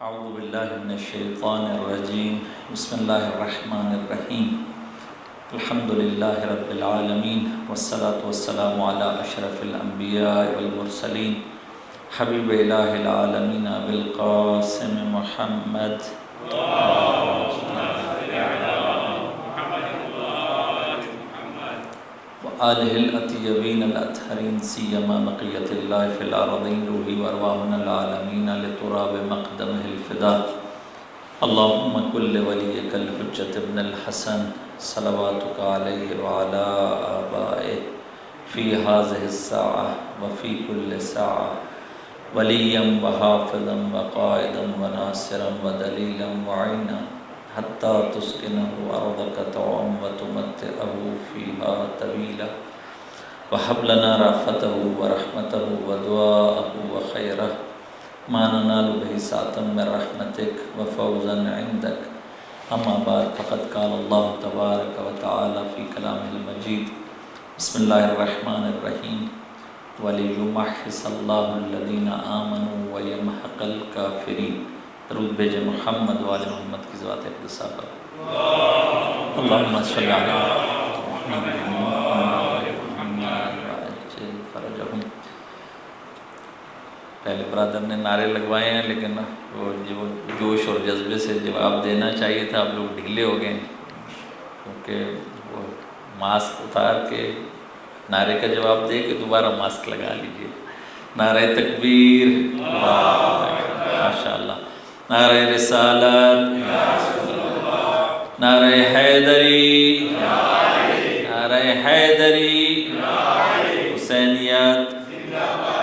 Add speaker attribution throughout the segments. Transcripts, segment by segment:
Speaker 1: اعوذ باللہ من الشیطان الرجیم بسم اللہ الرحمن الرحیم الحمد للہ رب العالمین والصلاة والسلام علی اشرف الانبیاء والمرسلین حبیب الہ العالمین بالقاسم محمد وآلہ الأطیبین الأطہرین سیما بقیت اللہ فی الارضین روحی وارواحنا العالمین لتراب مقدمہ الفدا اللہم کل ولیک الحجت ابن الحسن صلواتک علیہ وعلا آبائہ فی هذه الساعة وفی کل ساعة ولیا وحافظا وقائدا وناصرا ودلیلا وعینا حتى تسكنه أرضك طوعا وتمتعه فيها طويلا وهب لنا رأفته ورحمته ودعاءه وخيره ما ننال به سعة من رحمتك وفوزا عندك أما بعد فقد قال الله تبارك وتعالى في كلامه المجيد بسم الله الرحمن الرحيم وليمحص الله الذين آمنوا ويمحق الكافرين درود بھیجے محمد وآل محمد کی ذات اقدسہ پر اللہم صلی علی محمد وعجل فرجہم۔ پہلے برادر نے نعرے لگوائے ہیں لیکن وہ جوش اور جذبے سے جواب دینا چاہیے تھا، آپ لوگ ڈھیلے ہو گئے کیونکہ وہ ماسک اتار کے نعرے کا جواب دے کے دوبارہ ماسک لگا لیجئے۔ نعرہ تکبیر ماشاءاللہ، نعرہ رسالت، نعرہ حیدری، نعرہ حیدری، حسینیت،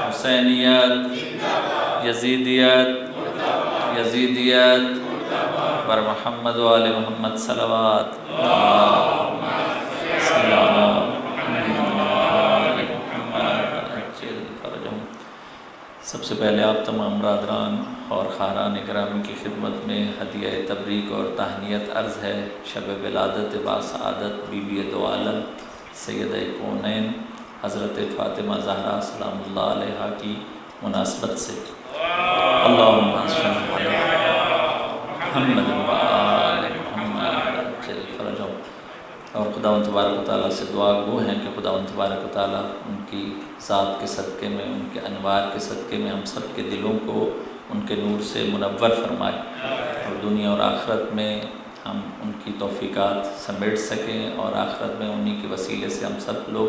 Speaker 1: حسینیت، یزیدیت، یزیدیت، بر محمد و آل محمد صلوات۔ سب سے پہلے آپ تمام برادران اور خاران اکرامی کی خدمت میں ہدیہ تبریک اور تہنیت عرض ہے شب ولادت باسعادت بی بی دو عالم سیدہ کونین حضرت فاطمہ زہرا سلام اللہ علیہا کی مناسبت سے۔ اللہم صل علی محمد و آل محمد عجل فرجہم۔ اور خداوند تبارک و تعالیٰ سے دعا گو ہیں کہ خداوند تبارک و تعالیٰ ان کی ذات کے صدقے میں، ان کے انوار کے صدقے میں ہم سب کے دلوں کو ان کے نور سے منور فرمائے اور دنیا اور آخرت میں ہم ان کی توفیقات سمیٹ سکیں اور آخرت میں انہی کے وسیلے سے ہم سب لوگ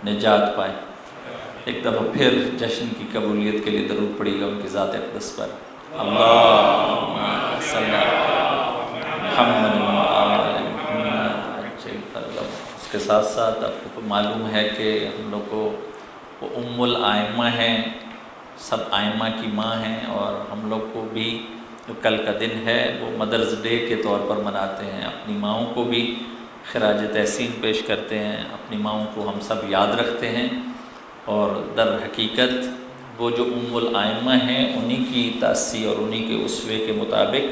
Speaker 1: نجات پائیں۔ ایک دفعہ پھر جشن کی قبولیت کے لیے درود پڑھیے گا ان کی ذات اقدس پر۔ اللہم صلی علی محمد و آل محمد عجل فرجہم۔ اس کے ساتھ ساتھ آپ کو معلوم ہے کہ ہم لوگ کو وہ ام الائمہ ہیں، سب آئمہ کی ماں ہیں، اور ہم لوگ کو بھی جو کل کا دن ہے وہ مدرز ڈے کے طور پر مناتے ہیں، اپنی ماؤں کو بھی خراج تحسین پیش کرتے ہیں، اپنی ماؤں کو ہم سب یاد رکھتے ہیں، اور در حقیقت وہ جو ام الائمہ ہیں انہی کی تاسی اور انہی کے اسوے کے مطابق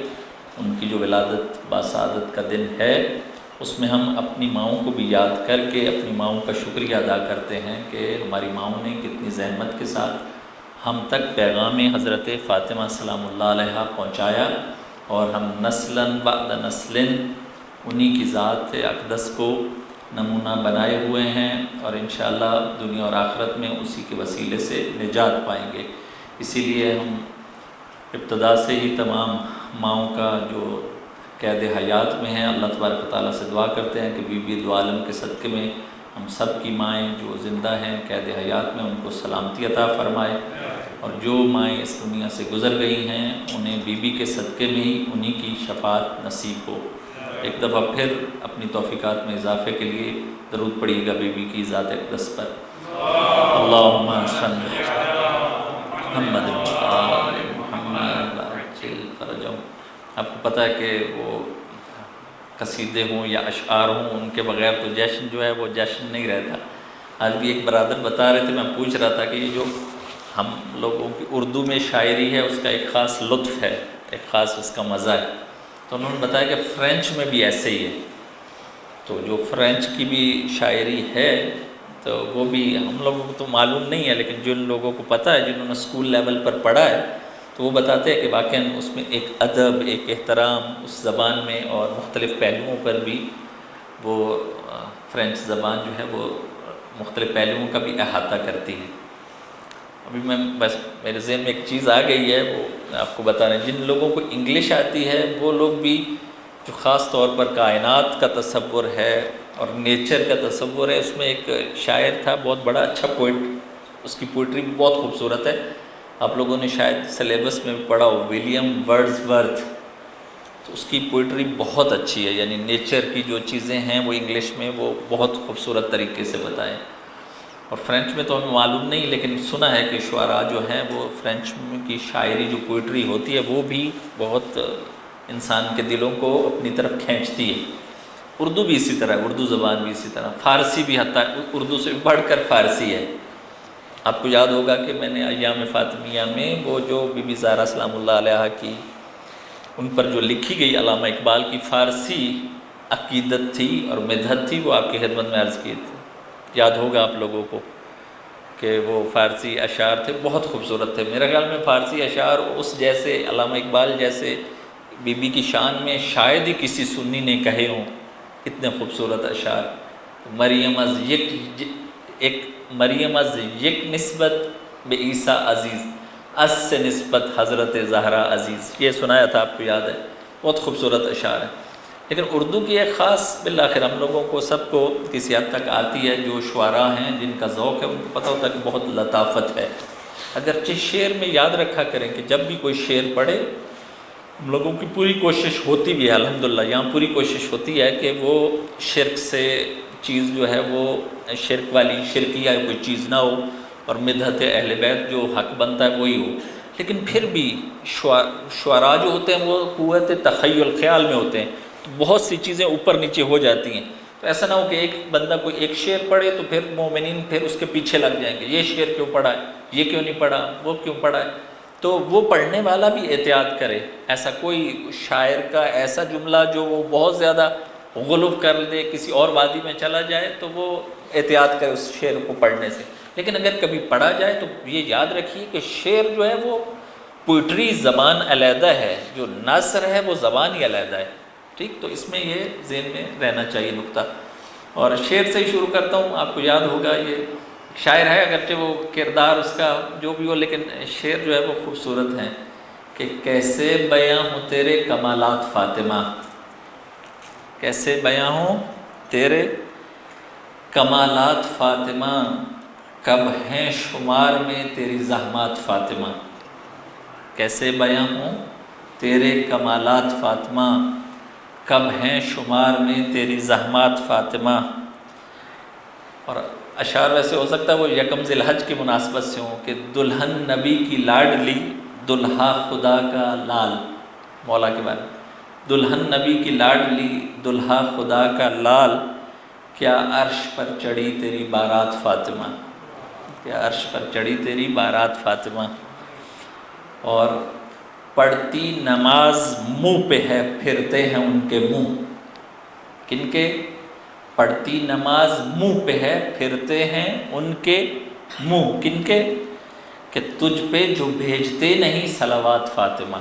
Speaker 1: ان کی جو ولادت باسعادت کا دن ہے اس میں ہم اپنی ماؤں کو بھی یاد کر کے اپنی ماؤں کا شکریہ ادا کرتے ہیں کہ ہماری ماؤں نے کتنی زحمت کے ساتھ ہم تک پیغام حضرت فاطمہ سلام اللہ علیہا پہنچایا، اور ہم نسلاً بعد نسلاً انہی کی ذات اقدس کو نمونہ بنائے ہوئے ہیں، اور انشاءاللہ دنیا اور آخرت میں اسی کے وسیلے سے نجات پائیں گے۔ اسی لیے ہم ابتدا سے ہی تمام ماؤں کا جو قید حیات میں ہیں اللہ تبارک و تعالیٰ سے دعا کرتے ہیں کہ بی بی دو عالم کے صدقے میں ہم سب کی مائیں جو زندہ ہیں قید حیات میں ان کو سلامتی عطا فرمائے، اور جو مائیں اس دنیا سے گزر گئی ہیں انہیں بی بی کے صدقے میں ہی انہی کی شفاعت نصیب ہو۔ ایک دفعہ پھر اپنی توفیقات میں اضافے کے لیے درود پڑھیے گا بی بی کی ذات اقدس پر۔ اللہم صل علی محمد و آل محمد عجل فرجہم۔ آپ کو پتہ ہے کہ وہ قصیدے ہوں یا اشعار ہوں ان کے بغیر تو جشن جو ہے وہ جشن نہیں رہتا۔ آج بھی ایک برادر بتا رہے تھے، میں پوچھ رہا تھا کہ یہ جو ہم لوگوں کی اردو میں شاعری ہے اس کا ایک خاص لطف ہے، ایک خاص اس کا مزہ ہے، تو انہوں نے بتایا کہ فرینچ میں بھی ایسے ہی ہے۔ تو جو فرینچ کی بھی شاعری ہے تو وہ بھی ہم لوگوں کو تو معلوم نہیں ہے، لیکن جن لوگوں کو پتہ ہے، جنہوں نے اسکول لیول پر پڑھا ہے، تو وہ بتاتے ہیں کہ واقعاً اس میں ایک ادب، ایک احترام اس زبان میں، اور مختلف پہلوؤں پر بھی وہ فرینچ زبان جو ہے وہ مختلف پہلوؤں کا بھی احاطہ کرتی ہے۔ ابھی میں بس میرے ذہن میں ایک چیز آ گئی ہے، وہ آپ کو بتا رہے ہیں، جن لوگوں کو انگلش آتی ہے وہ لوگ بھی جو خاص طور پر کائنات کا تصور ہے اور نیچر کا تصور ہے، اس میں ایک شاعر تھا بہت بڑا اچھا پوئٹ، اس کی پوئٹری بہت خوبصورت ہے، آپ لوگوں نے شاید سلیبس میں پڑھا ہو، ولیم ورڈز ورتھ، تو اس کی پوئٹری بہت اچھی ہے، یعنی نیچر کی جو چیزیں ہیں وہ انگلش میں وہ بہت خوبصورت طریقے سے بتائیں، اور فرینچ میں تو ہمیں معلوم نہیں، لیکن سنا ہے کہ شعراء جو ہیں وہ فرینچ کی شاعری جو پوئٹری ہوتی ہے وہ بھی بہت انسان کے دلوں کو اپنی طرف کھینچتی ہے۔ اردو بھی اسی طرح، اردو زبان بھی اسی طرح، فارسی بھی حتیٰ اردو سے بڑھ کر فارسی ہے۔ آپ کو یاد ہوگا کہ میں نے ایام فاطمیہ میں وہ جو بی بی زہرا سلام اللہ علیہا کی ان پر جو لکھی گئی علامہ اقبال کی فارسی عقیدت تھی اور مدحت تھی، وہ آپ کی خدمت میں عرض کی تھی، یاد ہوگا آپ لوگوں کو کہ وہ فارسی اشعار تھے، بہت خوبصورت تھے۔ میرے خیال میں فارسی اشعار اس جیسے علامہ اقبال جیسے بی بی کی شان میں شاید ہی کسی سنی نے کہے ہوں، اتنے خوبصورت اشعار۔ مریم از یک نسبت بے عیسیٰ عزیز، از سے نسبت حضرت زہرا عزیز، یہ سنایا تھا، آپ کو یاد ہے، بہت خوبصورت اشعار ہے۔ لیکن اردو کی ایک خاص بالآخر ہم لوگوں کو سب کو کسی حد تک آتی ہے، جو شعراء ہیں جن کا ذوق ہے ان کو پتہ ہوتا ہے کہ بہت لطافت ہے، اگرچہ شعر میں یاد رکھا کریں کہ جب بھی کوئی شعر پڑھے ہم لوگوں کی پوری کوشش ہوتی بھی ہے، الحمدللہ یہاں پوری کوشش ہوتی ہے کہ وہ شرک سے چیز جو ہے وہ شرک والی شرکیہ کوئی چیز نہ ہو، اور مدحت اہل بیت جو حق بنتا ہے وہی ہو، لیکن پھر بھی شعراء جو ہوتے ہیں وہ قوت تخیل خیال میں ہوتے ہیں، تو بہت سی چیزیں اوپر نیچے ہو جاتی ہیں، تو ایسا نہ ہو کہ ایک بندہ کوئی ایک شعر پڑھے تو پھر مومنین پھر اس کے پیچھے لگ جائیں گے، یہ شعر کیوں پڑھا ہے، یہ کیوں نہیں پڑھا، وہ کیوں پڑھا ہے، تو وہ پڑھنے والا بھی احتیاط کرے، ایسا کوئی شاعر کا ایسا جملہ جو وہ بہت زیادہ غلو کر دے، کسی اور وادی میں چلا جائے، تو وہ احتیاط کرے اس شعر کو پڑھنے سے۔ لیکن اگر کبھی پڑھا جائے تو یہ یاد رکھیے کہ شعر جو ہے وہ پوئٹری زبان علیحدہ ہے، جو نثر ہے وہ زبان ہی علیحدہ ہے، ٹھیک، تو اس میں یہ ذہن میں رہنا چاہیے نقطہ۔ اور شعر سے ہی شروع کرتا ہوں، آپ کو یاد ہوگا یہ شاعر ہے، اگرچہ وہ کردار اس کا جو بھی ہو، لیکن شعر جو ہے وہ خوبصورت ہیں کہ کیسے بیاں ہوں تیرے کمالات فاطمہ، کیسے بیاں ہوں تیرے کمالات فاطمہ، کب ہیں شمار میں تیری زحمات فاطمہ، کیسے بیاں ہوں تیرے کمالات فاطمہ، کب ہیں شمار میں تیری زحمات فاطمہ۔ اور اشعار ویسے ہو سکتا ہے وہ یکم ذی الحج کی مناسبت سے ہوں کہ دلہن نبی کی لاڈلی، دلہا خدا کا لال، مولا کے بارے میں، دلہن نبی کی لاڈلی، دلہا خدا کا لال، کیا عرش پر چڑھی تیری بارات فاطمہ، کیا عرش پر چڑھی تیری بارات فاطمہ۔ اور پڑھتی نماز منہ پہ ہے پھرتے ہیں ان کے منہ، کن کے؟ پڑھتی نماز منہ پہ ہے پھرتے ہیں ان کے منہ، کن کے؟ کہ تجھ پہ جو بھیجتے نہیں صلوات فاطمہ،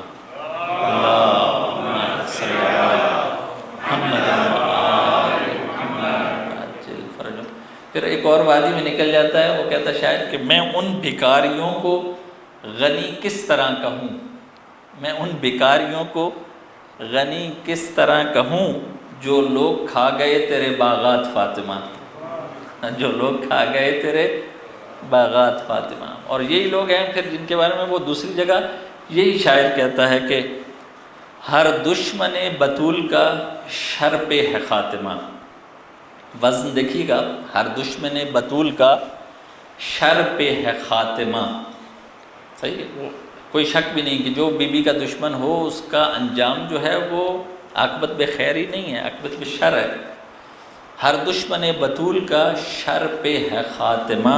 Speaker 1: اللہم صلی علی محمد وآل محمد عجل فرجهم۔ پھر ایک اور وادی میں نکل جاتا ہے، وہ کہتا ہے شاید کہ میں ان بھکاریوں کو غنی کس طرح کہوں، میں ان بھکاریوں کو غنی کس طرح کہوں، جو لوگ کھا گئے تیرے باغات فاطمہ، جو لوگ کھا گئے تیرے باغات فاطمہ۔ اور یہی لوگ ہیں پھر جن کے بارے میں وہ دوسری جگہ یہی شاعر کہتا ہے کہ ہر دشمن بطول کا شر پہ ہے خاتمہ، وزن دیکھیے گا، ہر دشمن بطول کا شر پہ ہے خاتمہ، صحیح ہے، وہ کوئی شک بھی نہیں کہ جو بی بی کا دشمن ہو اس کا انجام جو ہے وہ عاقبت بخیر ہی نہیں ہے، عاقبت بشر ہے۔ ہر دشمن بطول کا شر پہ ہے خاتمہ،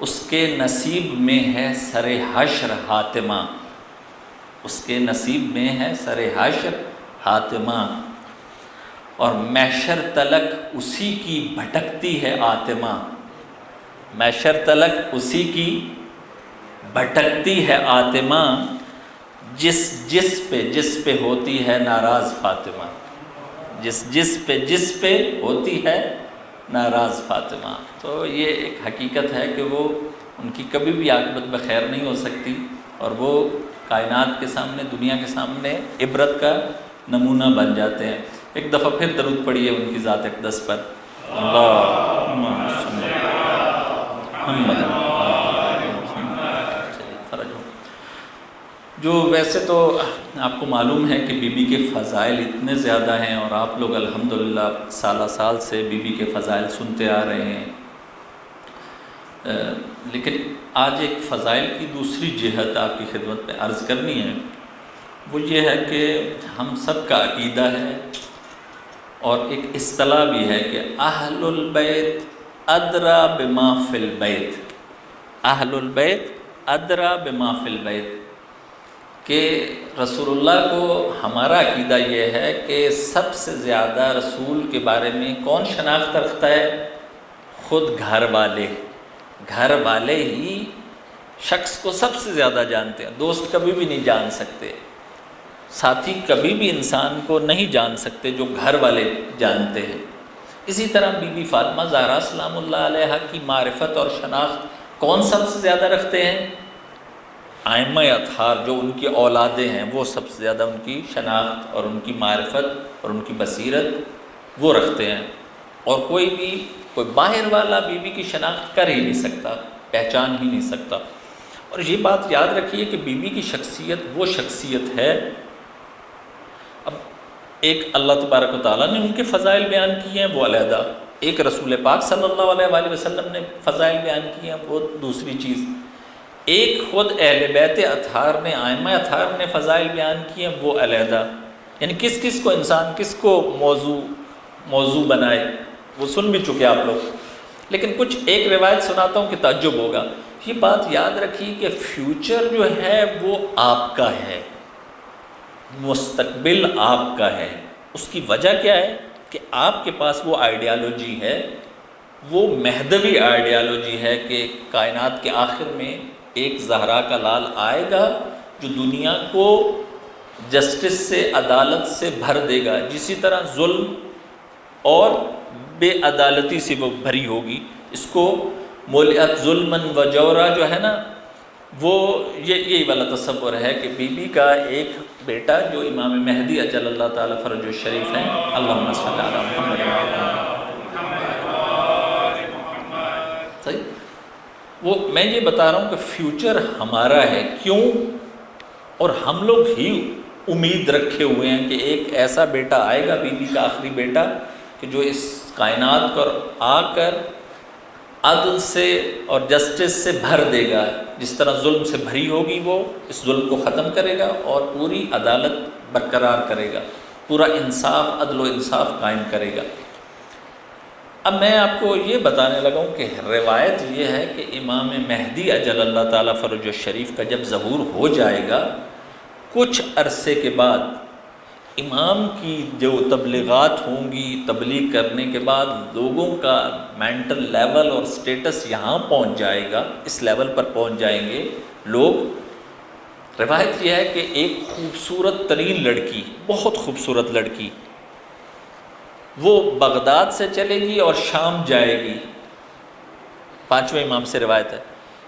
Speaker 1: اس کے نصیب میں ہے سر حشر حاتمہ، اس کے نصیب میں ہے سر حشر حاتمہ، اور محشر تلک اسی کی بھٹکتی ہے آتمہ، محشر تلک اسی کی بھٹکتی ہے آتما، جس پہ ہوتی ہے ناراض فاطمہ، جس پہ ہوتی ہے ناراض فاطمہ۔ تو یہ ایک حقیقت ہے کہ وہ ان کی کبھی بھی عاقبت بخیر نہیں ہو سکتی، اور وہ کائنات کے سامنے، دنیا کے سامنے عبرت کا نمونہ بن جاتے ہیں۔ ایک دفعہ پھر درود پڑھیے ان کی ذات اقدس پر، اللہم صلی محمد۔ فرج ہو۔ جو ویسے تو آپ کو معلوم ہے کہ بی بی کے فضائل اتنے زیادہ ہیں، اور آپ لوگ الحمدللہ سالہ سال سے بی بی کے فضائل سنتے آ رہے ہیں، لیکن آج ایک فضائل کی دوسری جہت آپ کی خدمت میں عرض کرنی ہے۔ وہ یہ ہے کہ ہم سب کا عقیدہ ہے اور ایک اصطلاح بھی ہے کہ اہل البیت ادری بما فی البیت، اہل البیت ادری بما فی البیت، کہ رسول اللہ کو ہمارا عقیدہ یہ ہے کہ سب سے زیادہ رسول کے بارے میں کون شناخت رکھتا ہے؟ خود گھر والے ہی شخص کو سب سے زیادہ جانتے ہیں۔ دوست کبھی بھی نہیں جان سکتے، ساتھی کبھی بھی انسان کو نہیں جان سکتے جو گھر والے جانتے ہیں۔ اسی طرح بی بی فاطمہ زہرا سلام اللہ علیہا کی معرفت اور شناخت کون سب سے زیادہ رکھتے ہیں؟ ائمہ اطہار جو ان کی اولادیں ہیں، وہ سب سے زیادہ ان کی شناخت اور ان کی معرفت اور ان کی بصیرت وہ رکھتے ہیں، اور کوئی باہر والا بی بی کی شناخت کر ہی نہیں سکتا، پہچان ہی نہیں سکتا۔ اور یہ بات یاد رکھیے کہ بی بی کی شخصیت وہ شخصیت ہے، اب ایک اللہ تبارک و تعالیٰ نے ان کے فضائل بیان کیے ہیں، وہ علیحدہ، ایک رسول پاک صلی اللہ علیہ وآلہ وسلم نے فضائل بیان کیے ہیں، وہ دوسری چیز، ایک خود اہل بیت اطہار نے، ائمہ اطہار نے فضائل بیان کیے ہیں، وہ علیحدہ۔ یعنی کس کو انسان کس کو موضوع بنائے وہ سن بھی چکے آپ لوگ، لیکن کچھ ایک روایت سناتا ہوں کہ تعجب ہوگا۔ یہ بات یاد رکھیے کہ فیوچر جو ہے وہ آپ کا ہے، مستقبل آپ کا ہے۔ اس کی وجہ کیا ہے کہ آپ کے پاس وہ آئیڈیالوجی ہے، وہ مہدوی آئیڈیالوجی ہے کہ کائنات کے آخر میں ایک زہرا کا لال آئے گا جو دنیا کو جسٹس سے، عدالت سے بھر دے گا، جسی طرح ظلم اور بے عدالتی سے وہ بھری ہوگی۔ اس کو ملئت ظلماً و جورا جو ہے نا، وہ یہی والا تصور ہے کہ بی بی کا ایک بیٹا جو امام مہدی اجل اللہ تعالیٰ فرج الشریف ہیں، اللہم صلی علی محمد، صحیح، وہ میں یہ بتا رہا ہوں کہ فیوچر ہمارا ہے، کیوں؟ اور ہم لوگ ہی امید رکھے ہوئے ہیں کہ ایک ایسا بیٹا آئے گا، بی بی کا آخری بیٹا، کہ جو اس کائنات پر آ کر عدل سے اور جسٹس سے بھر دے گا، جس طرح ظلم سے بھری ہوگی وہ اس ظلم کو ختم کرے گا اور پوری عدالت برقرار کرے گا، پورا انصاف، عدل و انصاف قائم کرے گا۔ اب میں آپ کو یہ بتانے لگا ہوں کہ روایت یہ ہے کہ امام مہدی اجل اللہ تعالیٰ فرج الشریف کا جب ظہور ہو جائے گا، کچھ عرصے کے بعد امام کی جو تبلیغات ہوں گی، تبلیغ کرنے کے بعد لوگوں کا مینٹل لیول اور سٹیٹس یہاں پہنچ جائے گا، اس لیول پر پہنچ جائیں گے لوگ۔ روایت یہ ہے کہ ایک خوبصورت ترین لڑکی، بہت خوبصورت لڑکی، وہ بغداد سے چلے گی اور شام جائے گی۔ پانچویں امام سے روایت ہے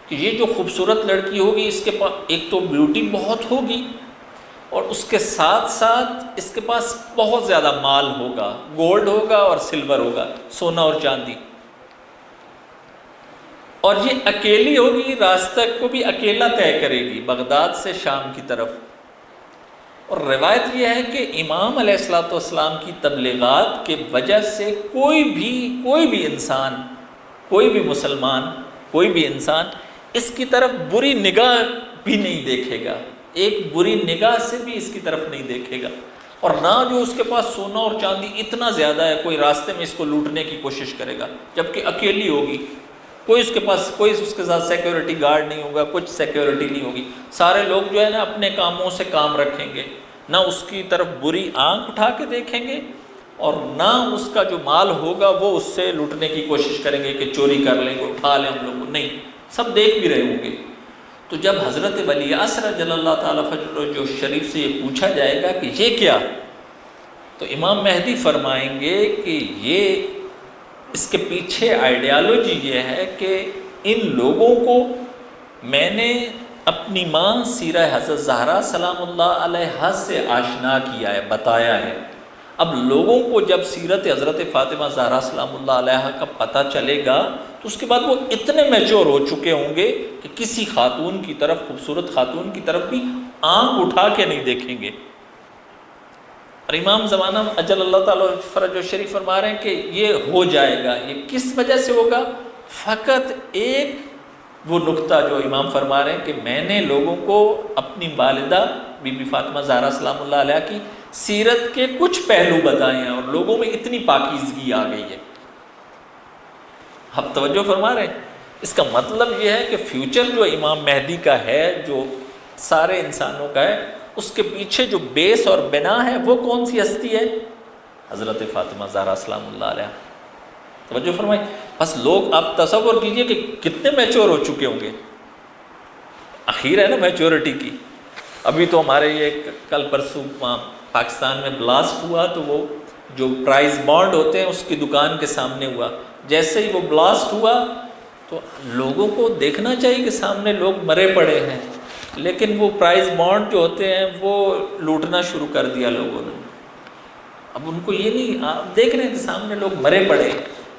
Speaker 1: کہ یہ جو خوبصورت لڑکی ہوگی، اس کے پاس ایک تو بیوٹی بہت ہوگی، اور اس کے ساتھ ساتھ اس کے پاس بہت زیادہ مال ہوگا، گولڈ ہوگا اور سلور ہوگا، سونا اور چاندی، اور یہ اکیلی ہوگی، راستہ کو بھی اکیلا طے کرے گی بغداد سے شام کی طرف۔ اور روایت یہ ہے کہ امام علیہ الصلوۃ والسلام کی تبلیغات کے وجہ سے کوئی بھی انسان، کوئی بھی مسلمان، کوئی بھی انسان اس کی طرف بری نگاہ بھی نہیں دیکھے گا، ایک بری نگاہ سے بھی اس کی طرف نہیں دیکھے گا، اور نہ جو اس کے پاس سونا اور چاندی اتنا زیادہ ہے کوئی راستے میں اس کو لوٹنے کی کوشش کرے گا، جبکہ اکیلی ہوگی، کوئی اس کے ساتھ سیکیورٹی گارڈ نہیں ہوگا، کچھ سیکیورٹی نہیں ہوگی، سارے لوگ جو ہے نا اپنے کاموں سے کام رکھیں گے، نہ اس کی طرف بری آنکھ اٹھا کے دیکھیں گے، اور نہ اس کا جو مال ہوگا وہ اس سے لوٹنے کی کوشش کریں گے کہ چوری کر لیں گے، اٹھا لیں ہم لوگ کو، نہیں، سب دیکھ بھی رہے ہوں گے۔ تو جب حضرت ولی عصر جل اللہ تعالیٰ فضلہ جو شریف سے یہ پوچھا جائے گا کہ یہ کیا، تو امام مہدی فرمائیں گے کہ یہ اس کے پیچھے آئیڈیالوجی یہ ہے کہ ان لوگوں کو میں نے اپنی ماں سیرہ حضرت زہرا سلام اللہ علیہا سے آشنا کیا ہے، بتایا ہے۔ اب لوگوں کو جب سیرت حضرت فاطمہ زہرا سلام اللہ علیہا کا پتہ چلے گا تو اس کے بعد وہ اتنے میچور ہو چکے ہوں گے کہ کسی خاتون کی طرف، خوبصورت خاتون کی طرف بھی آنکھ اٹھا کے نہیں دیکھیں گے۔ اور امام زمانہ اجل اللہ تعالیٰ فرج و شریف فرما رہے ہیں کہ یہ ہو جائے گا۔ یہ کس وجہ سے ہوگا؟ فقط ایک وہ نقطہ جو امام فرما رہے ہیں کہ میں نے لوگوں کو اپنی والدہ بی بی فاطمہ زہرا سلام اللہ علیہا کی سیرت کے کچھ پہلو بتائے ہیں اور لوگوں میں اتنی پاکیزگی آ گئی ہے۔ اب توجہ فرما رہے ہیں، اس کا مطلب یہ ہے کہ فیوچر جو امام مہدی کا ہے، جو سارے انسانوں کا ہے، اس کے پیچھے جو بیس اور بنا ہے وہ کون سی ہستی ہے؟ حضرت فاطمہ زہرا سلام اللہ علیہا۔ توجہ فرمائیں، بس لوگ آپ تصور کیجئے کہ کتنے میچور ہو چکے ہوں گے۔ اخیر ہے نا میچورٹی کی۔ ابھی تو ہمارے یہ کل پرسوں پاکستان میں بلاسٹ ہوا تو وہ جو پرائز بانڈ ہوتے ہیں اس کی دکان کے سامنے ہوا۔ جیسے ہی وہ بلاسٹ ہوا تو لوگوں کو دیکھنا چاہیے کہ سامنے لوگ مرے پڑے ہیں، لیکن وہ پرائز بانڈ جو ہوتے ہیں وہ لوٹنا شروع کر دیا لوگوں نے۔ اب ان کو یہ نہیں، آپ دیکھ رہے ہیں کہ سامنے لوگ مرے پڑے،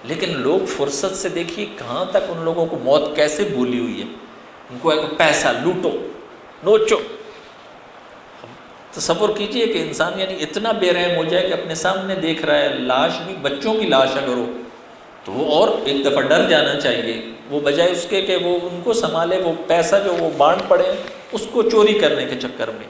Speaker 1: لیکن لوگ فرصت سے دیکھیے کہاں تک ان لوگوں کو موت کیسے بھولی ہوئی ہے۔ ان کو ہے کہ پیسہ لوٹو نوچو۔ تصور کیجئے کہ انسان یعنی اتنا بے رحم ہو جائے کہ اپنے سامنے دیکھ رہا ہے لاش بھی، بچوں کی لاش اگر ہو تو وہ اور ایک دفعہ ڈر جانا چاہیے، وہ بجائے اس کے کہ وہ ان کو سنبھالے، وہ پیسہ جو وہ بانٹ پڑے اس کو چوری کرنے کے چکر میں۔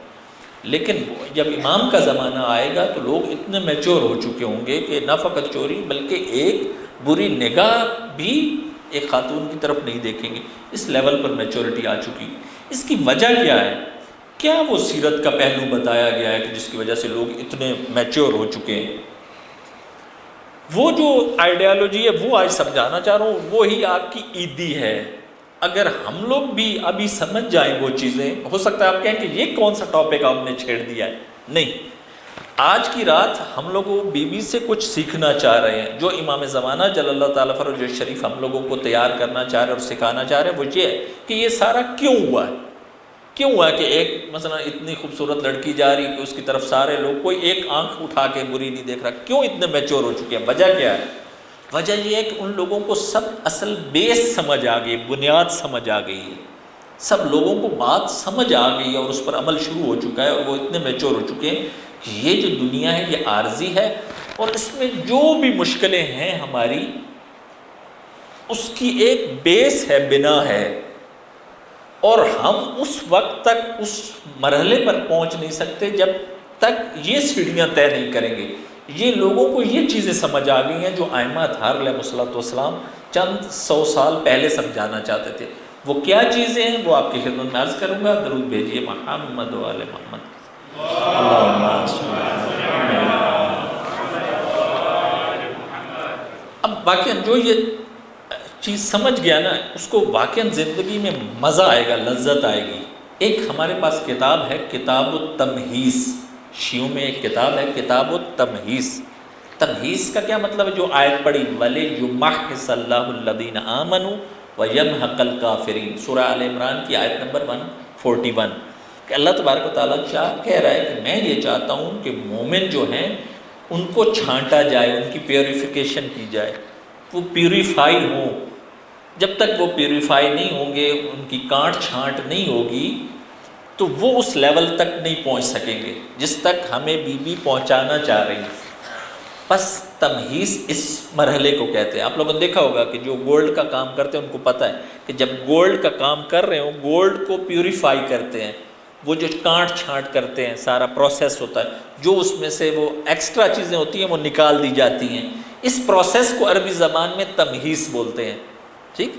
Speaker 1: لیکن جب امام کا زمانہ آئے گا تو لوگ اتنے میچور ہو چکے ہوں گے کہ نہ فقط چوری بلکہ ایک بری نگاہ بھی ایک خاتون کی طرف نہیں دیکھیں گے۔ اس لیول پر میچورٹی آ چکی۔ اس کی وجہ کیا ہے؟ کیا وہ سیرت کا پہلو بتایا گیا ہے کہ جس کی وجہ سے لوگ اتنے میچور ہو چکے ہیں؟ وہ جو آئیڈیالوجی ہے وہ آج سمجھانا چاہ رہا ہوں، وہی آپ کی عیدی ہے۔ اگر ہم لوگ بھی ابھی سمجھ جائیں وہ چیزیں، ہو سکتا ہے آپ کہیں کہ یہ کون سا ٹاپک آپ نے چھیڑ دیا ہے۔ نہیں، آج کی رات ہم لوگوں بی بی سے کچھ سیکھنا چاہ رہے ہیں۔ جو امام زمانہ جل اللہ تعالیٰ فرج شریف ہم لوگوں کو تیار کرنا چاہ رہے ہیں اور سکھانا چاہ رہے ہیں وہ یہ ہے کہ یہ سارا کیوں ہوا ہے؟ کیوں ہوا کہ ایک مثلا اتنی خوبصورت لڑکی جا رہی کہ اس کی طرف سارے لوگ، کوئی ایک آنکھ اٹھا کے بری نہیں دیکھ رہا؟ کیوں اتنے میچور ہو چکے ہیں؟ وجہ کیا ہے؟ وجہ یہ ہے کہ ان لوگوں کو سب اصل بیس سمجھ آ گئی، بنیاد سمجھ آ گئی ہے، سب لوگوں کو بات سمجھ آ گئی ہے اور اس پر عمل شروع ہو چکا ہے، اور وہ اتنے میچور ہو چکے ہیں کہ یہ جو دنیا ہے یہ عارضی ہے، اور اس میں جو بھی مشکلیں ہیں ہماری، اس کی ایک بیس ہے، بنا ہے، اور ہم اس وقت تک اس مرحلے پر پہنچ نہیں سکتے جب تک یہ سیڑھیاں طے نہیں کریں گے۔ یہ لوگوں کو یہ چیزیں سمجھ آ گئی ہیں جو ائمہ اطہار علیہ السلام چند 100 سال پہلے سمجھانا چاہتے تھے۔ وہ کیا چیزیں ہیں وہ آپ کی خدمت میں عرض کروں گا۔ درود بھیجیے محمد و آل محمد۔ اب واقعاً جو یہ چیز سمجھ گیا نا، اس کو واقعاً زندگی میں مزہ آئے گا، لذت آئے گی۔ ایک ہمارے پاس کتاب ہے، کتاب التمہیز، شیعوں میں ایک کتاب ہے کتاب التمہیز۔ تمہیز کا کیا مطلب ہے؟ جو آیت پڑھی وَلِيُمَحِّصَ اللَّهُ الَّذِينَ آمَنُوا وَيَمْحَقَ الْكَافِرِينَ، سورہ آل عمران کی آیت نمبر 141، کہ اللہ تبارک و تعالیٰ کہہ رہا ہے کہ میں یہ چاہتا ہوں کہ مومن جو ہیں ان کو چھانٹا جائے، ان کی پیوریفیکیشن کی جائے، وہ پیوریفائی ہوں۔ جب تک وہ پیوریفائی نہیں ہوں گے، ان کی کانٹ چھانٹ نہیں ہوگی، تو وہ اس لیول تک نہیں پہنچ سکیں گے جس تک ہمیں بی بی پہنچانا چاہ رہی ہیں۔ بس تمہیز اس مرحلے کو کہتے ہیں۔ آپ لوگوں نے دیکھا ہوگا کہ جو گولڈ کا کام کرتے ہیں ان کو پتہ ہے کہ جب گولڈ کا کام کر رہے ہوں، گولڈ کو پیوریفائی کرتے ہیں، وہ جو کانٹ چھانٹ کرتے ہیں، سارا پروسیس ہوتا ہے، جو اس میں سے وہ ایکسٹرا چیزیں ہوتی ہیں وہ نکال دی جاتی ہیں۔ اس پروسیس کو عربی زبان میں تمہیز بولتے ہیں۔ ٹھیک،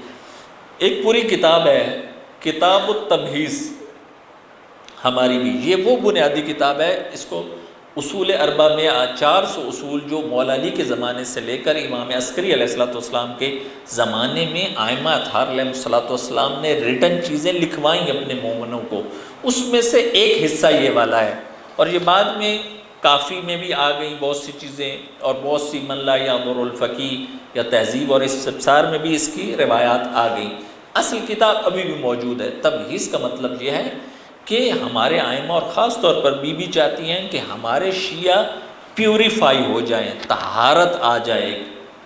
Speaker 1: ایک پوری کتاب ہے کتاب التمہیز ہماری بھی، یہ وہ بنیادی کتاب ہے، اس کو اصول اربع میں 400 اصول جو مولا علی کے زمانے سے لے کر امام عسکری علیہ السلام کے زمانے میں ائمہ اطہار علیہ السلام نے ریٹن چیزیں لکھوائیں اپنے مومنوں کو، اس میں سے ایک حصہ یہ والا ہے، اور یہ بعد میں کافی میں بھی آ گئی بہت سی چیزیں، اور بہت سی من لا یعذر الفقی یا تہذیب اور استبصار میں بھی اس کی روایات آ گئیں۔ اصل کتاب ابھی بھی موجود ہے۔ تمہیز کا مطلب یہ ہے کہ ہمارے ائمہ اور خاص طور پر بی بی چاہتی ہیں کہ ہمارے شیعہ پیوریفائی ہو جائیں، طہارت آ جائے،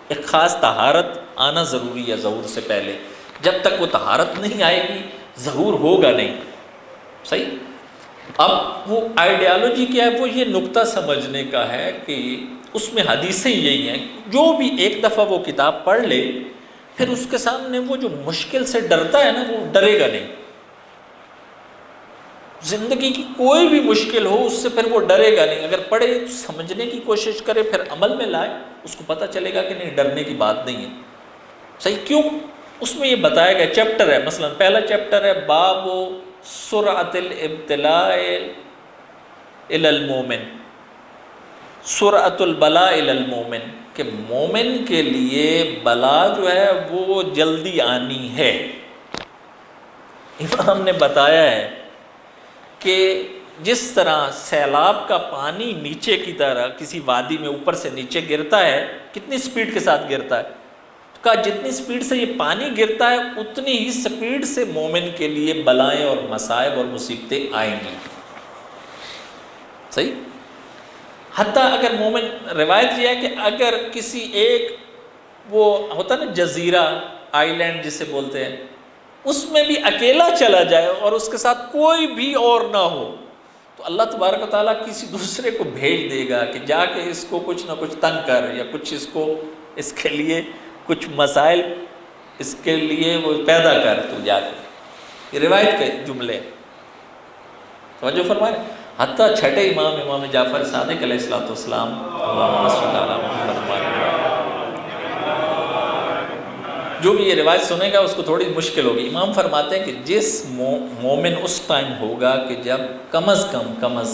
Speaker 1: ایک خاص طہارت آنا ضروری ہے ظہور سے پہلے۔ جب تک وہ طہارت نہیں آئے گی ظہور ہوگا نہیں۔ صحیح؟ اب وہ آئیڈیالوجی کیا ہے؟ وہ یہ نقطہ سمجھنے کا ہے کہ اس میں حدیثیں یہی ہیں، جو بھی ایک دفعہ وہ کتاب پڑھ لے پھر اس کے سامنے وہ جو مشکل سے ڈرتا ہے نا، وہ ڈرے گا نہیں۔ زندگی کی کوئی بھی مشکل ہو اس سے پھر وہ ڈرے گا نہیں۔ اگر پڑھے سمجھنے کی کوشش کرے پھر عمل میں لائے، اس کو پتہ چلے گا کہ نہیں، ڈرنے کی بات نہیں ہے۔ صحیح؟ کیوں؟ اس میں یہ بتایا گیا، چیپٹر ہے، مثلا پہلا چیپٹر ہے باب سرعت الابتلاء الی المومن، سرعت البلاء الی المومن، کہ مومن کے لیے بلا جو ہے وہ جلدی آنی ہے۔ امام نے بتایا ہے کہ جس طرح سیلاب کا پانی نیچے کی طرح کسی وادی میں اوپر سے نیچے گرتا ہے، کتنی سپیڈ کے ساتھ گرتا ہے؟ کہا جتنی سپیڈ سے یہ پانی گرتا ہے اتنی ہی سپیڈ سے مومن کے لیے بلائیں اور مصائب اور مصیبتیں آئیں گی۔ صحیح؟ حتیٰ اگر مومن، روایت یہ ہے کہ اگر کسی ایک وہ ہوتا نا جزیرہ، آئی لینڈ جسے بولتے ہیں، اس میں بھی اکیلا چلا جائے اور اس کے ساتھ کوئی بھی اور نہ ہو، تو اللہ تبارک و تعالیٰ کسی دوسرے کو بھیج دے گا کہ جا کے اس کو کچھ نہ کچھ تنگ کر، یا کچھ اس کو، اس کے لیے کچھ مسائل اس کے لیے وہ پیدا کر، تو جا کے۔ یہ روایت کے جملے توجہ فرمائیں۔ حتیٰ چھٹے امام، امام جعفر صادق علیہ السلام، اللہم صلی علی محمد، جو بھی یہ روایت سنے گا اس کو تھوڑی مشکل ہوگی۔ امام فرماتے ہیں کہ جس مومن اس ٹائم ہوگا کہ جب کم از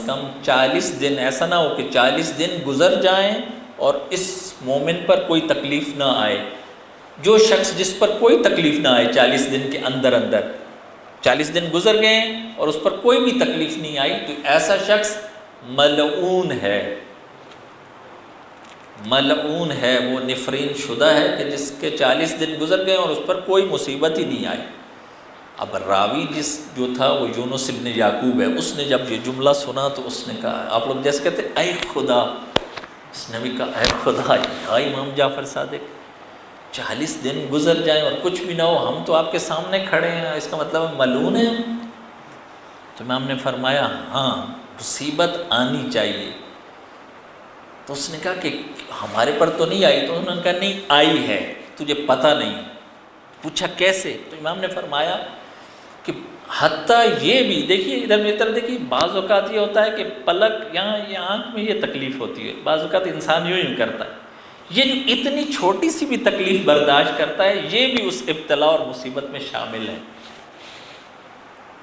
Speaker 1: کم 40 دن، ایسا نہ ہو کہ 40 دن گزر جائیں اور اس مومن پر کوئی تکلیف نہ آئے، جو شخص جس پر کوئی تکلیف نہ آئے 40 دن کے اندر 40 دن گزر گئے اور اس پر کوئی بھی تکلیف نہیں آئی، تو ایسا شخص ملعون ہے، ملعون ہے، وہ نفرین شدہ ہے کہ جس کے 40 دن گزر گئے اور اس پر کوئی مصیبت ہی نہیں آئی۔ اب راوی جو تھا وہ یونس ابن یعقوب ہے، اس نے جب یہ جملہ سنا تو اس نے کہا، آپ لوگ جیسے کہتے ہیں اے خدا، اس نے بھی کہا اے خدا، یا امام جعفر صادق، 40 دن گزر جائیں اور کچھ بھی نہ ہو، ہم تو آپ کے سامنے کھڑے ہیں، اس کا مطلب ملعون ہے ہم؟ تو امام نے فرمایا ہاں، مصیبت آنی چاہیے۔ تو اس نے کہا کہ ہمارے پر تو نہیں آئی، تو انہوں نے کہا نہیں آئی ہے، تجھے پتہ نہیں۔ پوچھا کیسے؟ تو امام نے فرمایا کہ حتیٰ یہ بھی دیکھیے، ادھر دیکھیے، بعض اوقات یہ ہوتا ہے کہ پلک یہاں، یہ آنکھ میں یہ تکلیف ہوتی ہے، بعض اوقات انسان یوں کرتا ہے، یہ جو اتنی چھوٹی سی بھی تکلیف برداشت کرتا ہے، یہ بھی اس ابتلا اور مصیبت میں شامل ہے۔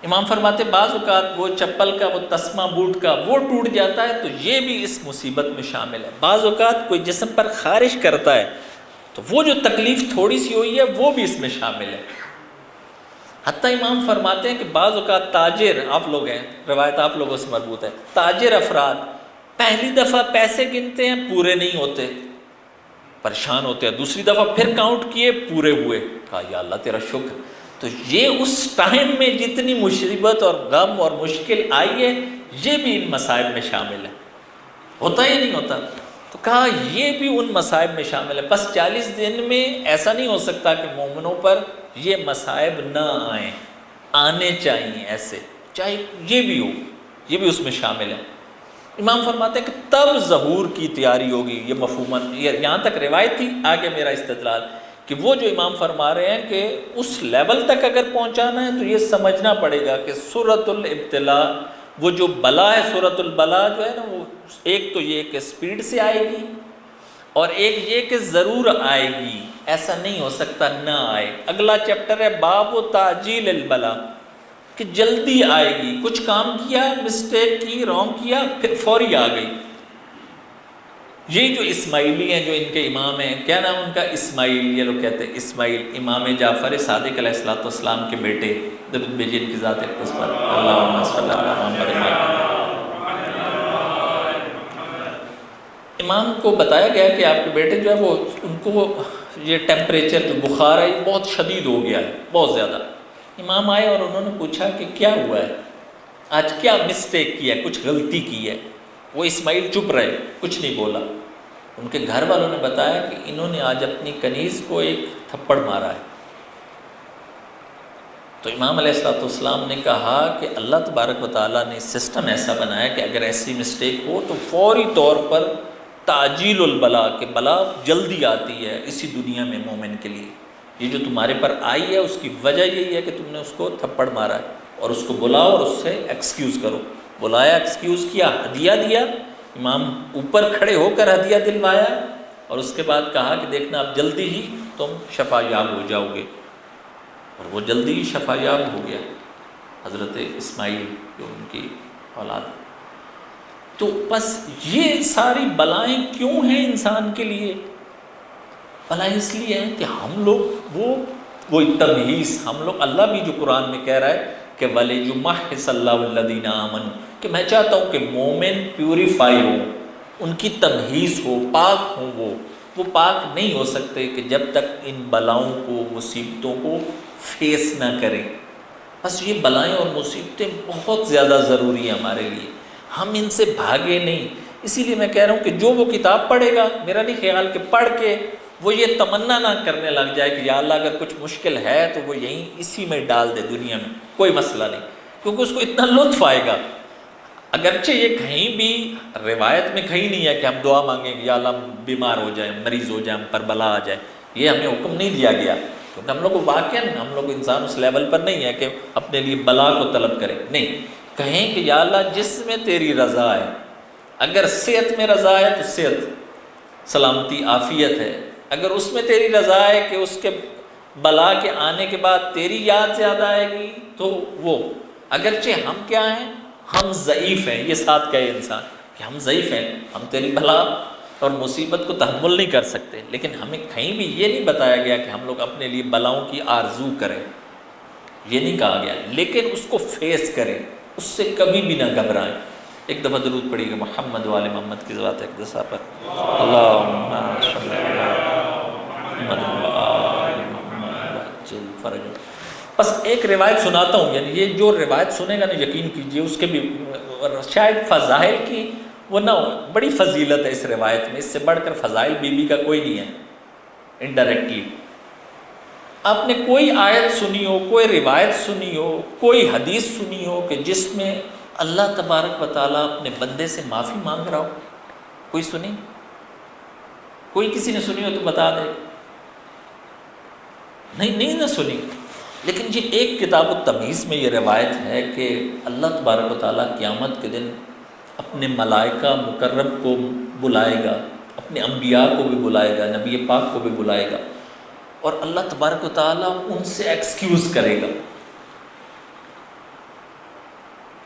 Speaker 1: امام فرماتے بعض اوقات وہ چپل کا، وہ تسمہ بوٹ کا وہ ٹوٹ جاتا ہے تو یہ بھی اس مصیبت میں شامل ہے۔ بعض اوقات کوئی جسم پر خارش کرتا ہے تو وہ جو تکلیف تھوڑی سی ہوئی ہے وہ بھی اس میں شامل ہے۔ حتیٰ امام فرماتے ہیں کہ بعض اوقات تاجر، آپ لوگ ہیں، روایت آپ لوگوں سے مربوط ہے، تاجر افراد پہلی دفعہ پیسے گنتے ہیں، پورے نہیں ہوتے، پریشان ہوتے ہیں، دوسری دفعہ پھر کاؤنٹ کیے، پورے ہوئے، کہا یا اللہ تیرا شکر۔ تو یہ اس ٹائم میں جتنی مصیبت اور غم اور مشکل آئی ہے، یہ بھی ان مصائب میں شامل ہے، ہوتا ہی نہیں ہوتا۔ تو کہا یہ بھی ان مصائب میں شامل ہے، بس 40 دن میں ایسا نہیں ہو سکتا کہ مومنوں پر یہ مصائب نہ آئیں، آنے چاہیے ایسے، چاہے یہ بھی ہو، یہ بھی اس میں شامل ہے۔ امام فرماتے ہیں کہ تب ظہور کی تیاری ہوگی، یہ مفہوماً، یہاں تک روایت تھی، آگے میرا استدلال کہ وہ جو امام فرما رہے ہیں کہ اس لیول تک اگر پہنچانا ہے تو یہ سمجھنا پڑے گا کہ سورۃ الابتلاء، وہ جو بلا ہے، سورۃ البلا جو ہے نا، وہ ایک تو یہ کہ سپیڈ سے آئے گی، اور ایک یہ کہ ضرور آئے گی، ایسا نہیں ہو سکتا نہ آئے۔ اگلا چیپٹر ہے باب تعجیل البلا، کہ جلدی آئے گی، کچھ کام کیا، مسٹیک کی، رونگ کیا، پھر فوری آ گئی، یہ جو اسماعیلی ہیں جو ان کے امام ہیں، کیا نام ان کا؟ اسماعیل، یہ لوگ کہتے ہیں اسماعیل، امام جعفر صادق علیہ السلام کے بیٹے، درود بھیجیے ان کی ذات اقدس پر، اللہم صلی علی محمد۔ امام کو بتایا گیا کہ آپ کے بیٹے جو ہے وہ ان کو یہ ٹیمپریچر جو بخار ہے یہ بہت شدید ہو گیا ہے، بہت زیادہ۔ امام آئے اور انہوں نے پوچھا کہ کیا ہوا ہے، آج کیا مسٹیک کی ہے، کچھ غلطی کی ہے؟ وہ اسماعیل چپ رہے، کچھ نہیں بولا۔ ان کے گھر والوں نے بتایا کہ انہوں نے آج اپنی کنیز کو ایک تھپڑ مارا ہے۔ تو امام علیہ السلام نے کہا کہ اللہ تبارک و تعالیٰ نے سسٹم ایسا بنایا کہ اگر ایسی مسٹیک ہو تو فوری طور پر تعجیل البلا، کہ بلا جلدی آتی ہے اسی دنیا میں مومن کے لیے۔ یہ جو تمہارے پر آئی ہے اس کی وجہ یہی ہے کہ تم نے اس کو تھپڑ مارا ہے، اور اس کو بلاؤ اور اس سے ایکسکیوز کرو۔ بلایا، ایکسکیوز کیا، ہدیہ دیا، امام اوپر کھڑے ہو کر ہدیہ دلوایا، اور اس کے بعد کہا کہ دیکھنا اب جلدی ہی تم شفا یاب ہو جاؤ گے، اور وہ جلدی ہی شفا یاب ہو گیا حضرت اسماعیل جو ان کی اولاد۔ تو بس یہ ساری بلائیں کیوں ہیں انسان کے لیے؟ بلائیں اس لیے ہیں کہ ہم لوگ وہ تمہیز، ہم لوگ، اللہ بھی جو قرآن میں کہہ رہا ہے کہ وَلِيُمَحِّصَ اللَّهُ الَّذِينَ آمَنُوا، کہ میں چاہتا ہوں کہ مومن پیوریفائی ہو، ان کی تمہیز ہو، پاک ہوں۔ وہ پاک نہیں ہو سکتے کہ جب تک ان بلاؤں کو، مصیبتوں کو فیس نہ کریں۔ بس یہ بلائیں اور مصیبتیں بہت زیادہ ضروری ہیں ہمارے لیے، ہم ان سے بھاگے نہیں۔ اسی لیے میں کہہ رہا ہوں کہ جو وہ کتاب پڑھے گا، میرا نہیں خیال کہ پڑھ کے وہ یہ تمنا نہ کرنے لگ جائے کہ یا اللہ اگر کچھ مشکل ہے تو وہ یہیں اسی میں ڈال دے، دنیا میں کوئی مسئلہ نہیں، کیونکہ اس کو اتنا لطف آئے گا۔ اگرچہ یہ کہیں بھی روایت میں کہیں نہیں ہے کہ ہم دعا مانگیں کہ یا اللہ ہم بیمار ہو جائیں، مریض ہو جائیں، ہم پر بلا آ جائے، یہ ہمیں حکم نہیں دیا گیا، کیونکہ ہم لوگ کو واقعاً ہم لوگ انسان اس لیول پر نہیں ہے کہ اپنے لیے بلا کو طلب کریں۔ نہیں، کہیں کہ یا اللہ جس میں تیری رضا ہے، اگر صحت میں رضا ہے تو صحت، سلامتی، عافیت ہے، اگر اس میں تیری رضا ہے کہ اس کے بلا کے آنے کے بعد تیری یاد زیادہ آئے گی تو وہ، اگرچہ ہم کیا ہیں، ہم ضعیف ہیں، یہ ساتھ کہے انسان کہ ہم ضعیف ہیں، ہم تیری بلا اور مصیبت کو تحمل نہیں کر سکتے، لیکن ہمیں کہیں بھی یہ نہیں بتایا گیا کہ ہم لوگ اپنے لیے بلاؤں کی آرزو کریں، یہ نہیں کہا گیا، لیکن اس کو فیس کریں، اس سے کبھی بھی نہ گھبرائیں۔ ایک دفعہ درود پڑھیے گا محمد وآل محمد کی ذات اقدس پر، اللہم صلی محمد وآل محمد وعجل فرجہ۔ بس ایک روایت سناتا ہوں، یعنی یہ جو روایت سنے گا نا یقین کیجئے اس کے بھی شاید فضائل کی وہ نہ ہو، بڑی فضیلت ہے اس روایت میں، اس سے بڑھ کر فضائل بی بی کا کوئی نہیں ہے۔ انڈائریکٹلی آپ نے کوئی آیت سنی ہو، کوئی روایت سنی ہو، کوئی حدیث سنی ہو کہ جس میں اللہ تبارک و تعالیٰ اپنے بندے سے معافی مانگ رہا ہو؟ کوئی سنی؟ کوئی کسی نے سنی ہو تو بتا دے۔ نہیں نہ سنی، لیکن یہ ایک کتاب التمیز میں یہ روایت ہے کہ اللہ تبارک و تعالیٰ قیامت کے دن اپنے ملائکہ مقرب کو بلائے گا، اپنے انبیاء کو بھی بلائے گا، نبی پاک کو بھی بلائے گا، اور اللہ تبارک و تعالیٰ ان سے ایکسکیوز کرے گا۔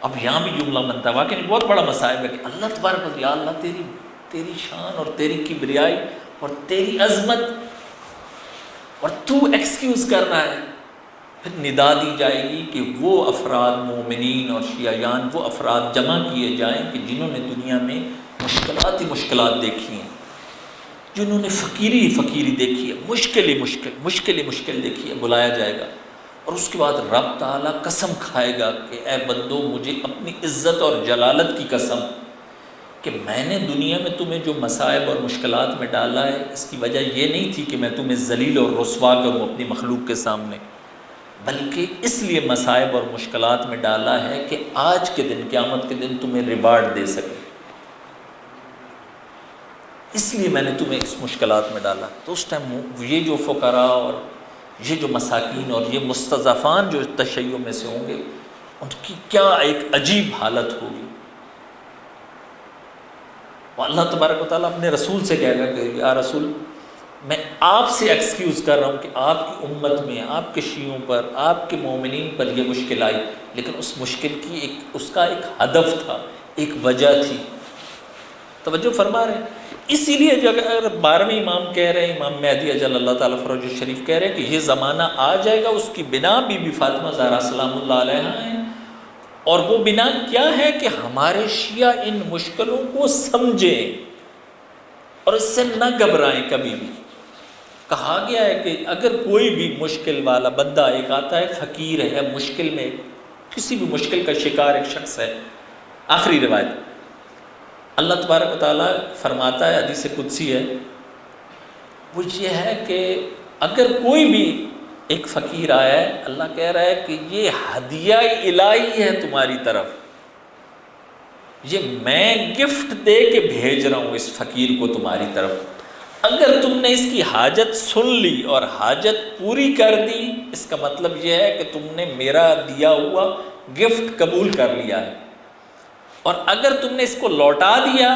Speaker 1: اب یہاں بھی جملہ بنتا ہے، واقعی بہت بڑا مصائب ہے کہ اللہ تبارک و تعالیٰ، یا اللہ تیری شان اور تیری کبریائی اور تیری عظمت، اور تو ایکسکیوز کر رہا ہے۔ پھر ندا دی جائے گی کہ وہ افراد، مومنین اور شیعیان، وہ افراد جمع کیے جائیں کہ جنہوں نے دنیا میں مشکلات ہی مشکلات دیکھی ہیں، جنہوں نے فقیری دیکھی ہے، مشکل دیکھی ہے، بلایا جائے گا، اور اس کے بعد رب تعالیٰ قسم کھائے گا کہ اے بندو، مجھے اپنی عزت اور جلالت کی قسم کہ میں نے دنیا میں تمہیں جو مصائب اور مشکلات میں ڈالا ہے، اس کی وجہ یہ نہیں تھی کہ میں تمہیں ذلیل اور رسوا کروں اپنی مخلوق کے سامنے، بلکہ اس لیے مصائب اور مشکلات میں ڈالا ہے کہ آج کے دن، قیامت کے دن تمہیں ریوارڈ دے سکے، اس لیے میں نے تمہیں اس مشکلات میں ڈالا۔ تو اس ٹائم یہ جو فقراء اور یہ جو مساکین اور یہ مستضعفان جو تشیع میں سے ہوں گے، ان کی کیا ایک عجیب حالت ہوگی۔ اور اللہ تبارک و تعالیٰ اپنے رسول سے کہے گا کہ یا رسول، میں آپ سے ایکسکیوز کر رہا ہوں کہ آپ کی امت میں، آپ کے شیعوں پر، آپ کے مومنین پر یہ مشکل آئی، لیکن اس مشکل کی اس کا ایک ہدف تھا، ایک وجہ تھی۔ توجہ فرما رہے ہیں؟ اسی لیے جو اگر 12ویں امام کہہ رہے ہیں، امام مہدی اجل اللہ تعالیٰ فروج شریف کہہ رہے ہیں کہ یہ زمانہ آ جائے گا، اس کی بنا بی بی فاطمہ زہرا سلام اللہ علیہا ہے، اور وہ بنا کیا ہے کہ ہمارے شیعہ ان مشکلوں کو سمجھیں اور اس سے نہ گھبرائیں کبھی بھی۔ کہا گیا ہے کہ اگر کوئی بھی مشکل والا بندہ ایک آتا ہے، فقیر ہے، مشکل میں کسی بھی مشکل کا شکار ایک شخص ہے، آخری روایت اللہ تبارک و تعالیٰ فرماتا ہے، حدیث قدسی ہے، وہ یہ ہے کہ اگر کوئی بھی ایک فقیر آیا ہے، اللہ کہہ رہا ہے کہ یہ ہدیہ الہی ہے تمہاری طرف، یہ میں گفٹ دے کے بھیج رہا ہوں اس فقیر کو تمہاری طرف، اگر تم نے اس کی حاجت سن لی اور حاجت پوری کر دی، اس کا مطلب یہ ہے کہ تم نے میرا دیا ہوا گفٹ قبول کر لیا ہے، اور اگر تم نے اس کو لوٹا دیا،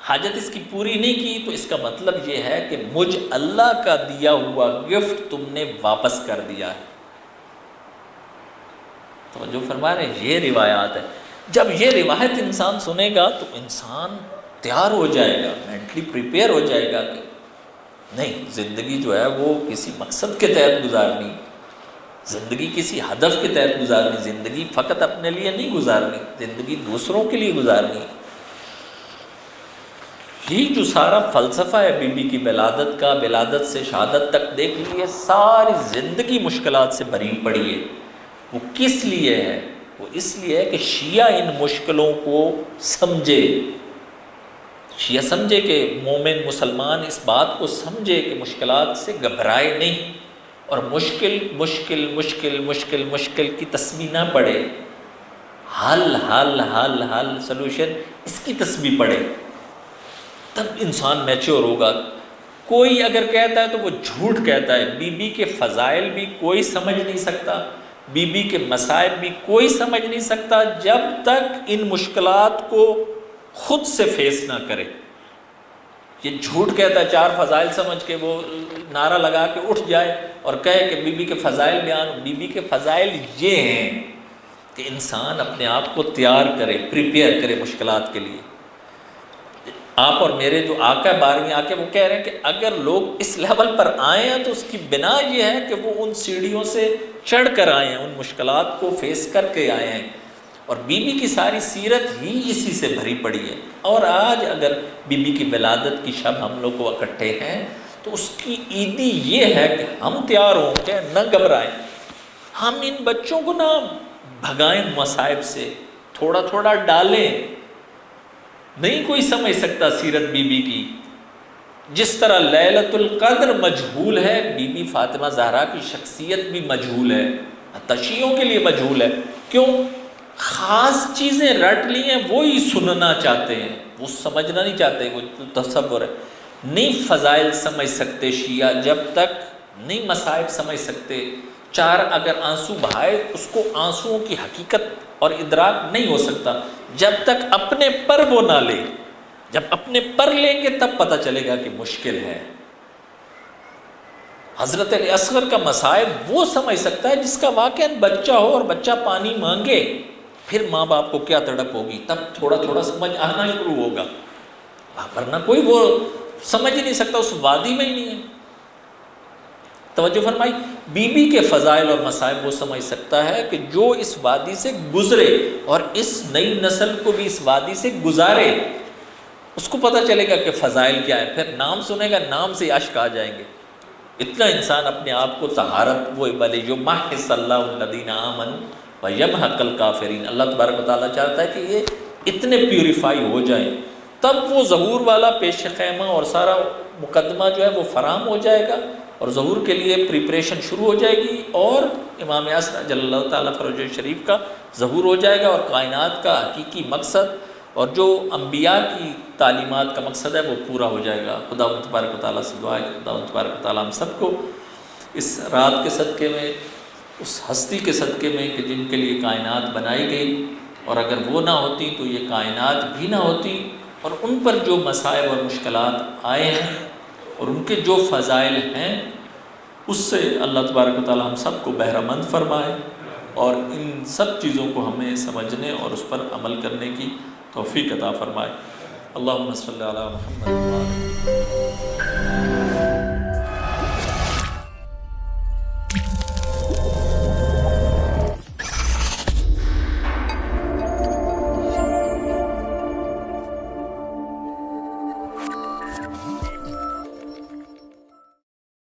Speaker 1: حاجت اس کی پوری نہیں کی، تو اس کا مطلب یہ ہے کہ مجھ اللہ کا دیا ہوا گفٹ تم نے واپس کر دیا ہے۔ تو جو فرما رہے ہیں یہ روایات ہے، جب یہ روایت انسان سنے گا تو انسان تیار ہو جائے گا، مینٹلی پریپیئر ہو جائے گا کہ نہیں، زندگی جو ہے وہ کسی مقصد کے تحت گزارنی، زندگی کسی ہدف کے تحت گزارنی، زندگی فقط اپنے لیے نہیں گزارنی، زندگی دوسروں کے لیے گزارنی۔ یہ جو سارا فلسفہ ہے بی بی کی ولادت کا، ولادت سے شہادت تک دیکھ لیے، ساری زندگی مشکلات سے بھری پڑی ہے۔ وہ کس لیے ہے؟ وہ اس لیے ہے کہ شیعہ ان مشکلوں کو سمجھے، شیعہ سمجھے کہ مومن مسلمان اس بات کو سمجھے کہ مشکلات سے گھبرائے نہیں، اور مشکل مشکل مشکل مشکل مشکل کی تسبیح نہ پڑھے، حل حل حل حل سلوشن اس کی تسبیح پڑھے، تب انسان میچور ہوگا۔ کوئی اگر کہتا ہے تو وہ جھوٹ کہتا ہے۔ بی بی کے فضائل بھی کوئی سمجھ نہیں سکتا، بی بی کے مصائب بھی کوئی سمجھ نہیں سکتا جب تک ان مشکلات کو خود سے فیس نہ کرے۔ یہ جھوٹ کہتا ہے، 4 فضائل سمجھ کے وہ نعرہ لگا کے اٹھ جائے اور کہے کہ بی بی کے فضائل بیان۔ بی بی کے فضائل یہ ہیں کہ انسان اپنے آپ کو تیار کرے، پریپیئر کرے مشکلات کے لیے۔ آپ اور میرے جو آقا 12ویں آقا، وہ کہہ رہے ہیں کہ اگر لوگ اس لیول پر آئے ہیں تو اس کی بنا یہ ہے کہ وہ ان سیڑھیوں سے چڑھ کر آئے ہیں، ان مشکلات کو فیس کر کے آئے ہیں، اور بی بی کی ساری سیرت ہی اسی سے بھری پڑی ہے۔ اور آج اگر بی بی کی ولادت کی شب ہم لوگ کو اکٹھے ہیں تو اس کی عیدی یہ ہے کہ ہم تیار ہوں کہ نہ گھبرائیں، ہم ان بچوں کو نہ بھگائیں مصائب سے، تھوڑا تھوڑا ڈالیں۔ نہیں کوئی سمجھ سکتا سیرت بی بی کی، جس طرح لیلۃ القدر مجہول ہے، بی بی فاطمہ زہرا کی شخصیت بھی مجہول ہے، شیعوں کے لیے مجہول ہے۔ کیوں؟ خاص چیزیں رٹ لی ہیں، وہی سننا چاہتے ہیں، وہ سمجھنا نہیں چاہتے، وہ تصور ہے۔ نہیں فضائل سمجھ سکتے شیعہ جب تک نہیں مصائب سمجھ سکتے۔ 4 اگر آنسو بہائے، اس کو آنسوؤں کی حقیقت اور ادراک نہیں ہو سکتا جب تک اپنے پر وہ نہ لے۔ جب اپنے پر لیں گے تب پتہ چلے گا کہ مشکل ہے۔ حضرت علی اصغر کا مصائب وہ سمجھ سکتا ہے جس کا واقعاً بچہ ہو اور بچہ پانی مانگے، پھر ماں باپ کو کیا تڑپ ہوگی، تب تھوڑا تھوڑا سمجھ آنا شروع ہوگا، ورنہ کوئی وہ سمجھ ہی نہیں سکتا، اس وادی میں ہی نہیں ہے۔ توجہ فرمائی، بی بی کے فضائل اور مصائب وہ سمجھ سکتا ہے کہ جو اس وادی سے گزرے اور اس نئی نسل کو بھی اس وادی سے گزارے، اس کو پتہ چلے گا کہ فضائل کیا ہے۔ پھر نام سنے گا، نام سے اشک آ جائیں گے۔ اتنا انسان اپنے آپ کو طہارت، وہ وَلِيُمَحِّصَ اللَّهُ الَّذِينَ آمَنُوا وَيَمْحَقَ الْكَافِرِينَ، اللہ تبارک و تعالیٰ چاہتا ہے کہ یہ اتنے پیوریفائی ہو جائیں، تب وہ ظہور والا پیش خیمہ اور سارا مقدمہ جو ہے وہ فراہم ہو جائے گا، اور ظہور کے لیے پریپریشن شروع ہو جائے گی، اور امام اعظم جل اللہ تعالیٰ فروج شریف کا ظہور ہو جائے گا، اور کائنات کا حقیقی مقصد اور جو انبیاء کی تعلیمات کا مقصد ہے وہ پورا ہو جائے گا۔ خدا تبارک و تعالیٰ سے دعا ہے کہ خدا تبارک و تعالیٰ ہم سب کو اس رات کے صدقے میں، اس ہستی کے صدقے میں کہ جن کے لیے کائنات بنائی گئی، اور اگر وہ نہ ہوتی تو یہ کائنات بھی نہ ہوتی، اور ان پر جو مصائب اور مشکلات آئے ہیں اور ان کے جو فضائل ہیں، اس سے اللہ تبارک و تعالیٰ ہم سب کو بہرہ مند فرمائے، اور ان سب چیزوں کو ہمیں سمجھنے اور اس پر عمل کرنے کی توفیق عطا فرمائے۔ اللہم صلی علی محمد